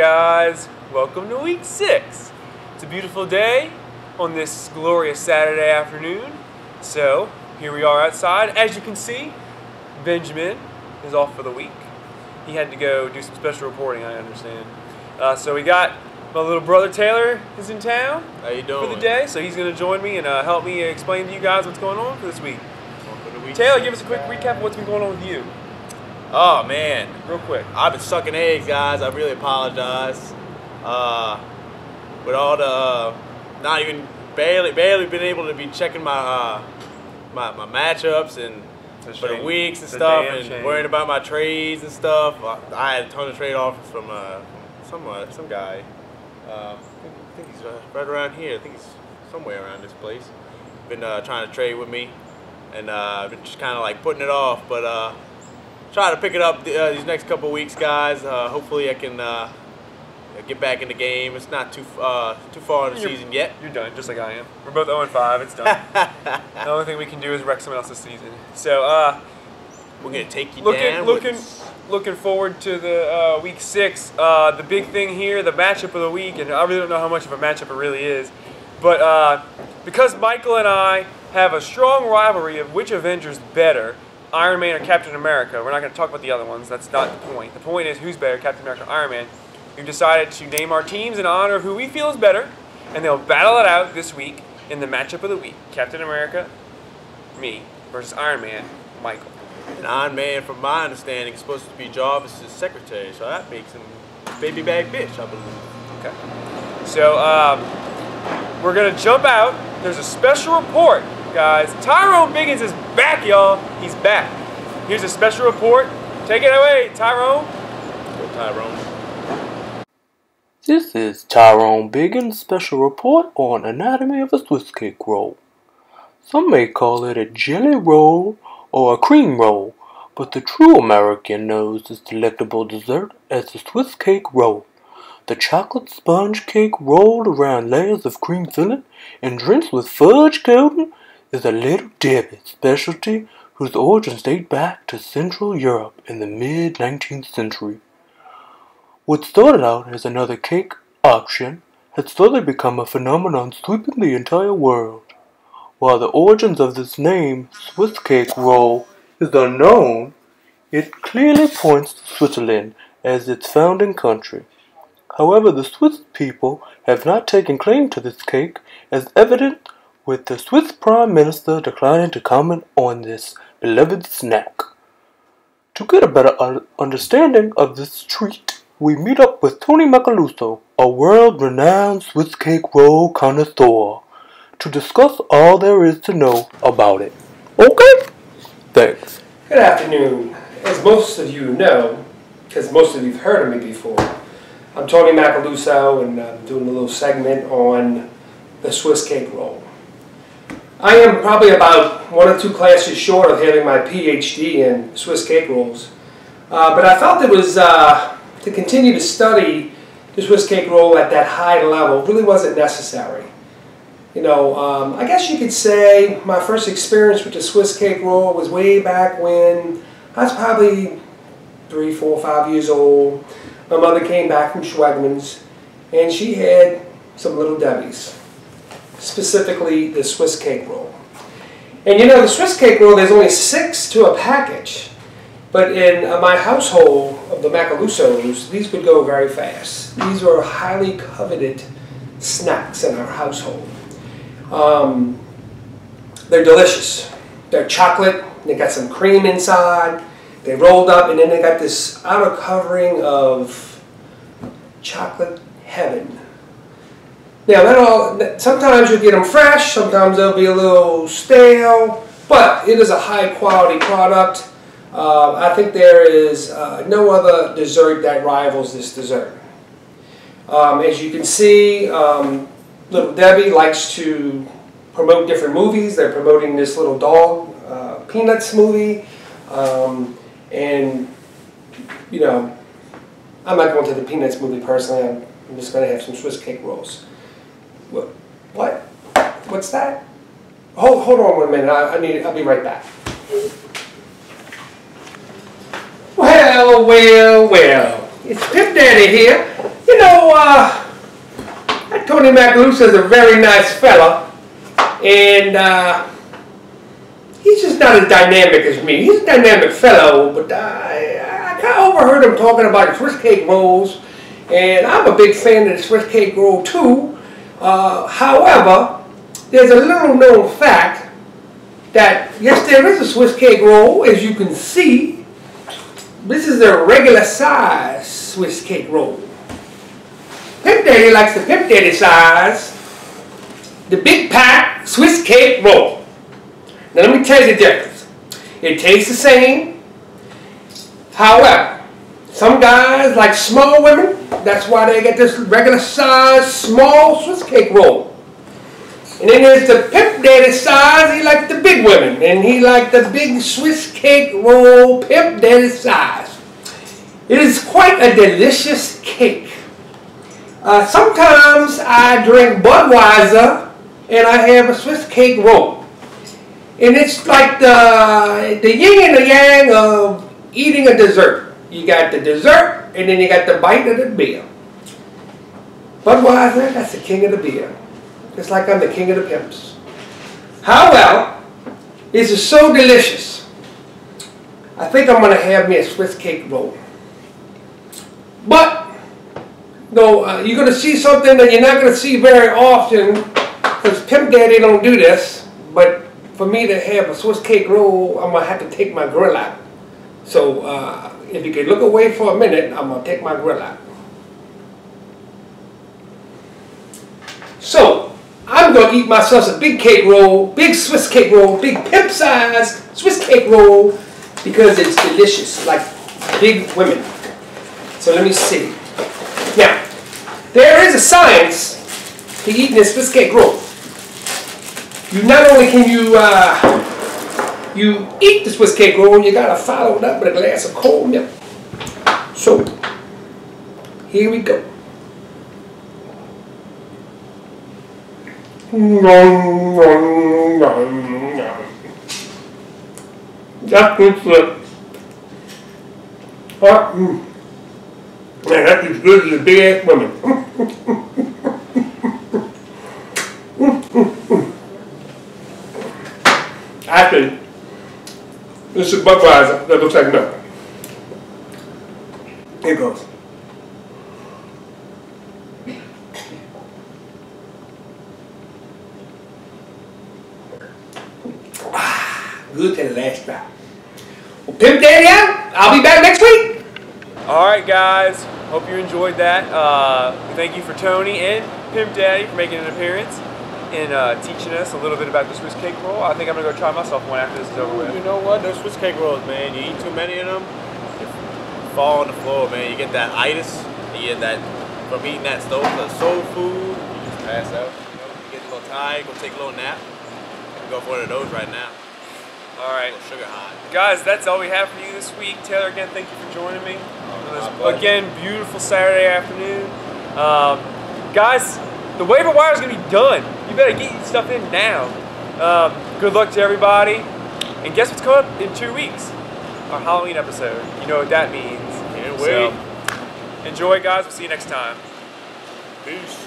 guys, welcome to week 6. It's a beautiful day on this glorious Saturday afternoon. So here we are outside. As you can see, Benjamin is off for the week. He had to go do some special reporting, I understand. So we got my little brother Taylor is in town. How you doing? For the day, so he's going to join me and help me explain to you guys what's going on for this week. Week Taylor, 6. give us a quick recap of what's been going on with you. Oh man, Real quick. I've been sucking eggs, guys. I really apologize. With all the not even barely been able to be checking my my matchups and for the weeks and stuff, and worrying about my trades and stuff. I had a ton of trade offers from some guy. I think he's right around here. I think he's somewhere around this place. Been trying to trade with me, and been just kind of like putting it off, but try to pick it up these next couple of weeks, guys. Hopefully I can get back in the game. It's not too far in the season yet. You're done, just like I am. We're both 0-5. It's done. The only thing we can do is wreck someone else's season. So we're gonna take you down. looking Forward to the week 6. The big thing here, the matchup of the week, and I really don't know how much of a matchup it really is, but because Michael and I have a strong rivalry of which Avenger's better, Iron Man or Captain America. We're not going to talk about the other ones. That's not the point. The point is who's better, Captain America or Iron Man. We've decided to name our teams in honor of who we feel is better, and they'll battle it out this week in the matchup of the week. Captain America, me, versus Iron Man, Michael. And Iron Man, from my understanding, is supposed to be Jarvis's secretary, so that makes him baby bag bitch, I believe. Okay. So we're going to jump out. There's a special report, guys. Tyrome Biggons is back, y'all. He's back. Here's a special report. Take it away, Tyrone. Go, Tyrone. This is Tyrome Biggons' special report on anatomy of a Swiss cake roll. Some may call it a jelly roll or a cream roll, but the true American knows this delectable dessert as the Swiss cake roll. The chocolate sponge cake rolled around layers of cream filling and drenched with fudge coating is a Little Debbie specialty whose origins date back to Central Europe in the mid-19th century. What started out as another cake option had slowly become a phenomenon sweeping the entire world. While the origins of this name, Swiss cake roll, is unknown, it clearly points to Switzerland as its founding country. However, the Swiss people have not taken claim to this cake, as evident with the Swiss Prime Minister declining to comment on this beloved snack. To get a better understanding of this treat, we meet up with Tony Macaluso, a world-renowned Swiss cake roll connoisseur, to discuss all there is to know about it. Okay? Thanks. Good afternoon. As most of you know, because most of you have heard of me before, I'm Tony Macaluso, and I'm doing a little segment on the Swiss cake roll. I am probably about 1 or 2 classes short of having my PhD in Swiss cake rolls, but I felt it was to continue to study the Swiss cake roll at that high level really wasn't necessary. You know, I guess you could say my first experience with the Swiss cake roll was way back when I was probably 3, 4, 5 years old. My mother came back from Schwegmann's, and she had some Little Debbies, specifically the Swiss cake roll. And you know, the Swiss cake roll, there's only 6 to a package, but in my household of the Macalusos, these would go very fast. These were highly coveted snacks in our household. They're delicious. They're chocolate, they got some cream inside. They rolled up, and then they got this outer covering of chocolate heaven. Now, sometimes you'll get them fresh, sometimes they'll be a little stale, but it is a high-quality product. I think there is no other dessert that rivals this dessert. As you can see, Little Debbie likes to promote different movies. They're promoting this little dog, Peanuts movie. And, you know, I'm not going to the Peanuts movie personally. I'm just going to have some Swiss cake rolls. What? What's that? Hold on 1 minute. I'll be right back. Well. It's Pimp Daddy here. You know, Tony Macalusa is a very nice fella, and he's just not as dynamic as me. He's a dynamic fellow, but I kind of overheard him talking about Swiss cake rolls, and I'm a big fan of the Swiss cake roll too. However, there's a little known fact that, yes, there is a Swiss cake roll, as you can see. This is a regular size Swiss cake roll. Pimp Daddy likes the Pimp Daddy size, the big pack Swiss cake roll. Now let me tell you the difference. It tastes the same. However, some guys like small women. That's why they get this regular size small Swiss cake roll. And then there's the Pimp Daddy size. He likes the big women, and he likes the big Swiss cake roll Pimp Daddy size. It is quite a delicious cake. Sometimes I drink Budweiser and I have a Swiss cake roll. And it's like the yin and the yang of eating a dessert. You got the dessert and then you got the bite of the beer. Budweiser, that's the king of the beer. Just like I'm the king of the pimps. However, this is so delicious. I think I'm going to have me a Swiss cake roll. But, no, you're going to see something that you're not going to see very often, because Pimp Daddy don't do this. But for me to have a Swiss cake roll, I'm going to have to take my grill out. So, if you could look away for a minute, I'm going to take my grill out. So, I'm going to eat myself a big cake roll, big Swiss cake roll, big pimp size Swiss cake roll, because it's delicious, like big women. So let me see. Now, there is a science to eating this Swiss cake roll. You not only can you eat the Swiss cake roll, you gotta follow it up with a glass of cold milk. So, here we go. That's good. Man, that's as good as a big ass woman. Actually, this is Budweiser that looks like milk. Here goes. Good to the last drop. Well, Pimp Daddy out. I'll be back next week. Alright guys, hope you enjoyed that. Thank you for Tony and Pimp Daddy for making an appearance and teaching us a little bit about the Swiss cake roll. I think I'm going to go try myself one after this is over with. You know what? Those Swiss cake rolls, man, you eat too many of them, you fall on the floor, man. You get that itis, you get that from eating that soul food, you just pass out. You know, you get a little tired, go take a little nap. Go for one of those right now. Alright. Sugar high. Guys, that's all we have for you this week. Taylor, again, thank you for joining me. Again, beautiful Saturday afternoon. Guys, the waiver wire is going to be done. You better get your stuff in now. Good luck to everybody. And guess what's coming up in 2 weeks? Our Halloween episode. You know what that means. Can't wait. So, enjoy, guys. We'll see you next time. Peace.